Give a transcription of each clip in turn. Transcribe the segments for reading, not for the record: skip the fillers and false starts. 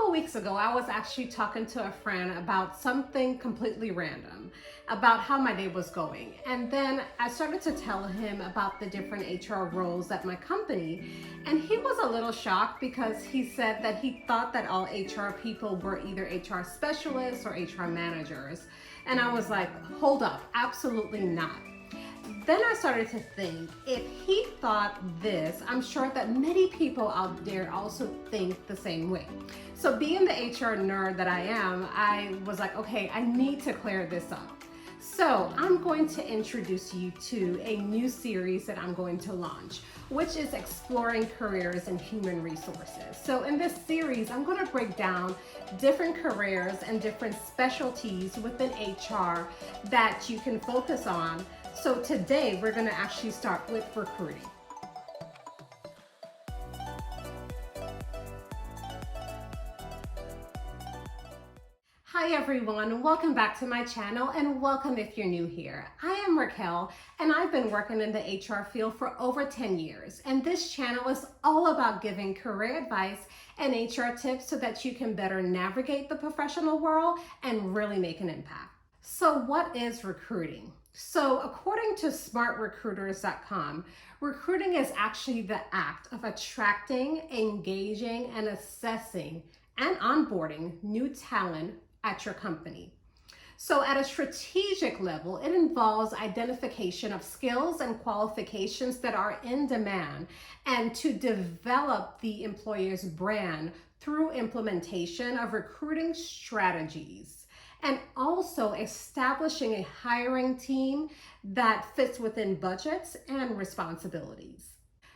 couple weeks ago, I was actually talking to a friend about something completely random, about how my day was going. And then I started to tell him about the different HR roles at my company. And he was a little shocked because he said that he thought that all HR people were either HR specialists or HR managers. And I was like, hold up, absolutely not. Then I started to think, if he thought this, I'm sure that many people out there also think the same way. So being the HR nerd that I am, I was like, okay, I need to clear this up. So I'm going to introduce you to a new series that I'm going to launch, which is exploring careers in human resources. So in this series, I'm going to break down different careers and different specialties within HR that you can focus on. So today we're going to actually start with recruiting. Hi everyone, welcome back to my channel and welcome if you're new here. I am Raquel and I've been working in the HR field for over 10 years, and this channel is all about giving career advice and HR tips so that you can better navigate the professional world and really make an impact. So what is recruiting? So according to smartrecruiters.com, recruiting is actually the act of attracting, engaging, and assessing and onboarding new talent at your company. So at a strategic level, it involves identification of skills and qualifications that are in demand and to develop the employer's brand through implementation of recruiting strategies, and also establishing a hiring team that fits within budgets and responsibilities.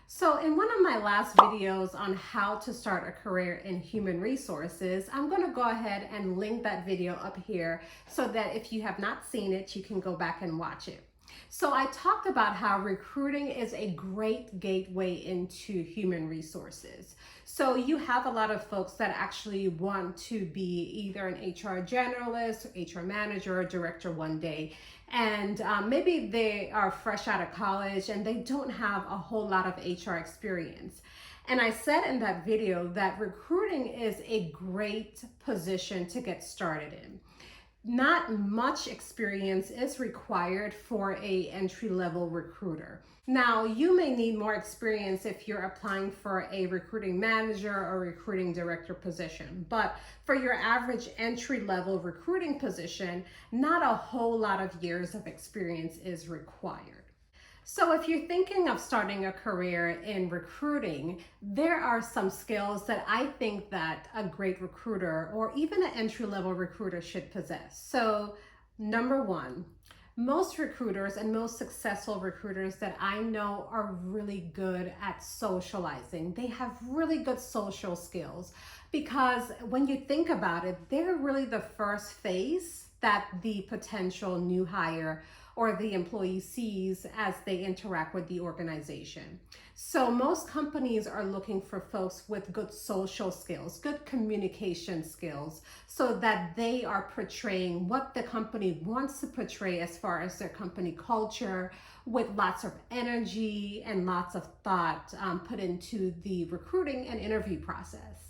So in one of my last videos on how to start a career in human resources, I'm going to go ahead and link that video up here so that if you have not seen it, you can go back and watch it. So I talked about how recruiting is a great gateway into human resources. So you have a lot of folks that actually want to be either an HR generalist, HR manager, or director one day. And maybe they are fresh out of college and they don't have a whole lot of HR experience. And I said in that video that recruiting is a great position to get started in. Not much experience is required for an entry-level recruiter. Now, you may need more experience if you're applying for a recruiting manager or recruiting director position, but for your average entry-level recruiting position, not a whole lot of years of experience is required. So if you're thinking of starting a career in recruiting, there are some skills that I think that a great recruiter or even an entry-level recruiter should possess. So number one, most recruiters and most successful recruiters that I know are really good at socializing. They have really good social skills because when you think about it, they're really the first face that the potential new hire or the employee sees as they interact with the organization. So most companies are looking for folks with good social skills, good communication skills, so that they are portraying what the company wants to portray as far as their company culture, with lots of energy and lots of thought put into the recruiting and interview process.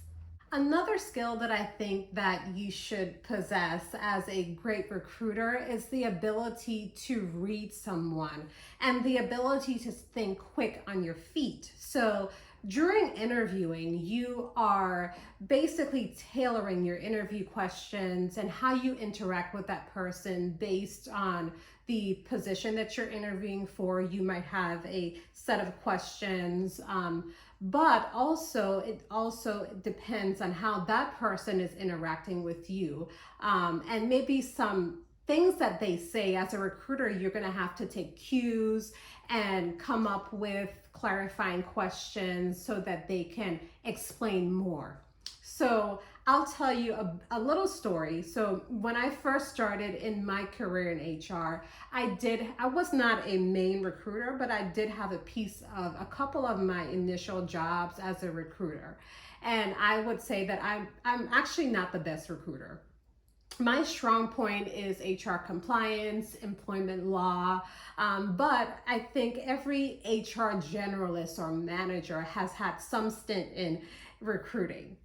Another skill that I think that you should possess as a great recruiter is the ability to read someone and the ability to think quick on your feet. So during interviewing, you are basically tailoring your interview questions and how you interact with that person based on the position that you're interviewing for. You might have a set of questions, but it also depends on how that person is interacting with you, and maybe some things that they say. As a recruiter, you're going to have to take cues and come up with clarifying questions so that they can explain more. So I'll tell you a little story. So when I first started in my career in HR, I was not a main recruiter, but I did have a piece of a couple of my initial jobs as a recruiter. And I would say that I'm actually not the best recruiter. My strong point is HR compliance, employment law, but I think every HR generalist or manager has had some stint in recruiting.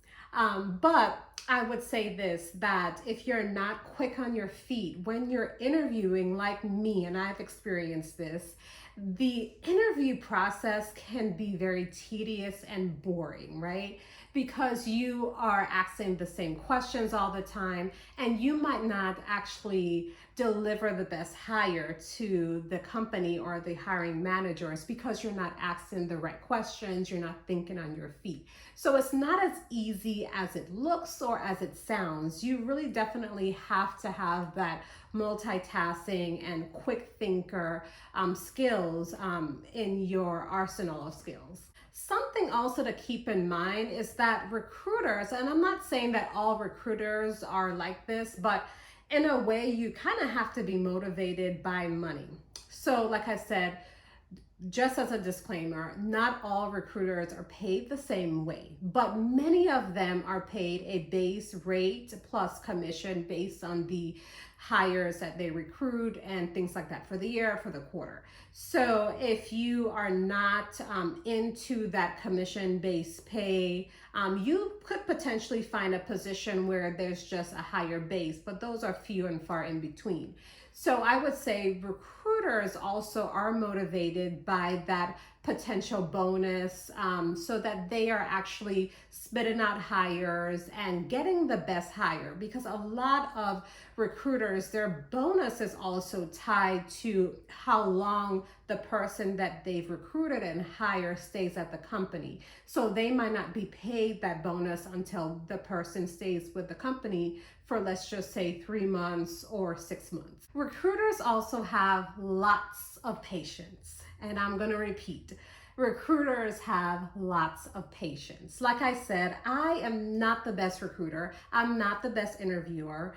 But I would say this, that if you're not quick on your feet when you're interviewing, like me, and I've experienced this, the interview process can be very tedious and boring, right? Because you are asking the same questions all the time, and you might not actually deliver the best hire to the company or the hiring managers because you're not asking the right questions, you're not thinking on your feet. So it's not as easy as it looks or as it sounds. You really definitely have to have that multitasking and quick thinker skills in your arsenal of skills. Something also to keep in mind is that recruiters, and I'm not saying that all recruiters are like this, but in a way you kind of have to be motivated by money. So like I said, just as a disclaimer, not all recruiters are paid the same way, but many of them are paid a base rate plus commission based on the hires that they recruit and things like that for the year, for the quarter. So if you are not into that commission-based pay, you could potentially find a position where there's just a higher base, but those are few and far in between. So I would say recruiters also are motivated by that potential bonus so that they are actually spitting out hires and getting the best hire, because a lot of recruiters, their bonus is also tied to how long the person that they've recruited and hired stays at the company. So they might not be paid that bonus until the person stays with the company for, let's just say, 3 months or 6 months. Recruiters also have lots of patience, and I'm going to repeat. Recruiters have lots of patience. Like I said, I am not the best recruiter. I'm not the best interviewer.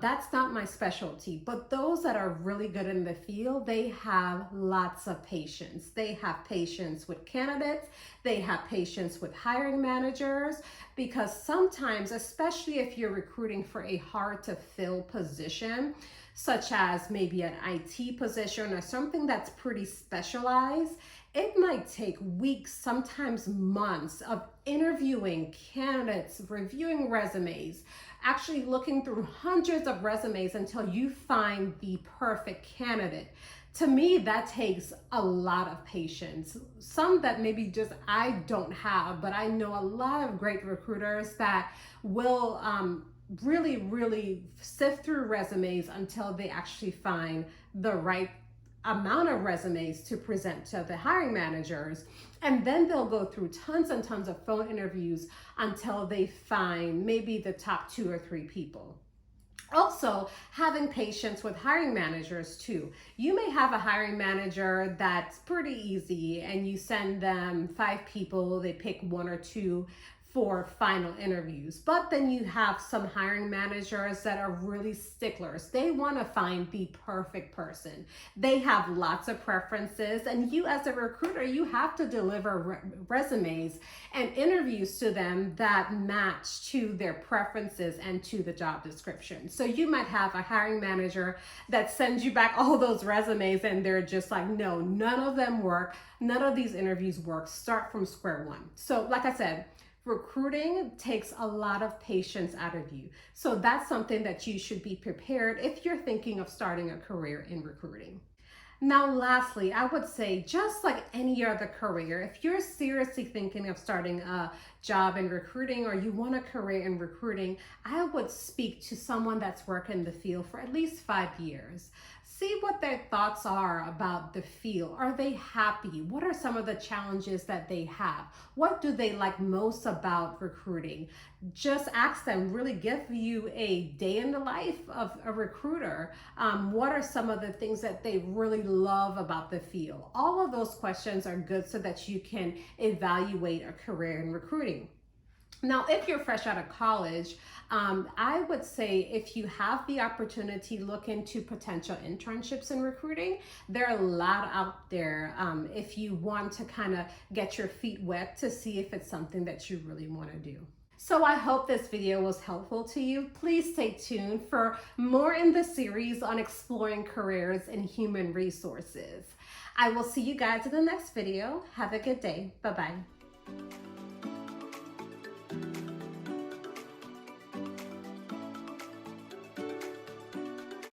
That's not my specialty. But those that are really good in the field, they have lots of patience. They have patience with candidates. They have patience with hiring managers, because sometimes, especially if you're recruiting for a hard to fill position, such as maybe an IT position or something that's pretty specialized, it might take weeks, sometimes months of interviewing candidates, reviewing resumes, actually looking through hundreds of resumes until you find the perfect candidate. To me, that takes a lot of patience. Some that maybe just I don't have, but I know a lot of great recruiters that will really sift through resumes until they actually find the right amount of resumes to present to the hiring managers. And then they'll go through tons and tons of phone interviews until they find maybe the top 2 or 3 people. Also, having patience with hiring managers too. You may have a hiring manager that's pretty easy and you send them 5 people, they pick 1 or 2 for final interviews. But then you have some hiring managers that are really sticklers. They want to find the perfect person. They have lots of preferences, and you as a recruiter, you have to deliver resumes and interviews to them that match to their preferences and to the job description. So you might have a hiring manager that sends you back all those resumes and they're just like, no, none of them work. None of these interviews work. Start from square one. So like I said, recruiting takes a lot of patience out of you. So that's something that you should be prepared if you're thinking of starting a career in recruiting. Now, lastly, I would say, just like any other career, if you're seriously thinking of starting a job in recruiting or you want a career in recruiting, I would speak to someone that's worked in the field for at least 5 years. See what their thoughts are about the field. Are they happy? What are some of the challenges that they have? What do they like most about recruiting? Just ask them, really give you a day in the life of a recruiter. What are some of the things that they really love about the field? All of those questions are good so that you can evaluate a career in recruiting. Now, if you're fresh out of college, I would say if you have the opportunity, look into potential internships in recruiting. There are a lot out there if you want to kind of get your feet wet to see if it's something that you really want to do. So I hope this video was helpful to you. Please stay tuned for more in the series on exploring careers in human resources. I will see you guys in the next video. Have a good day. Bye-bye.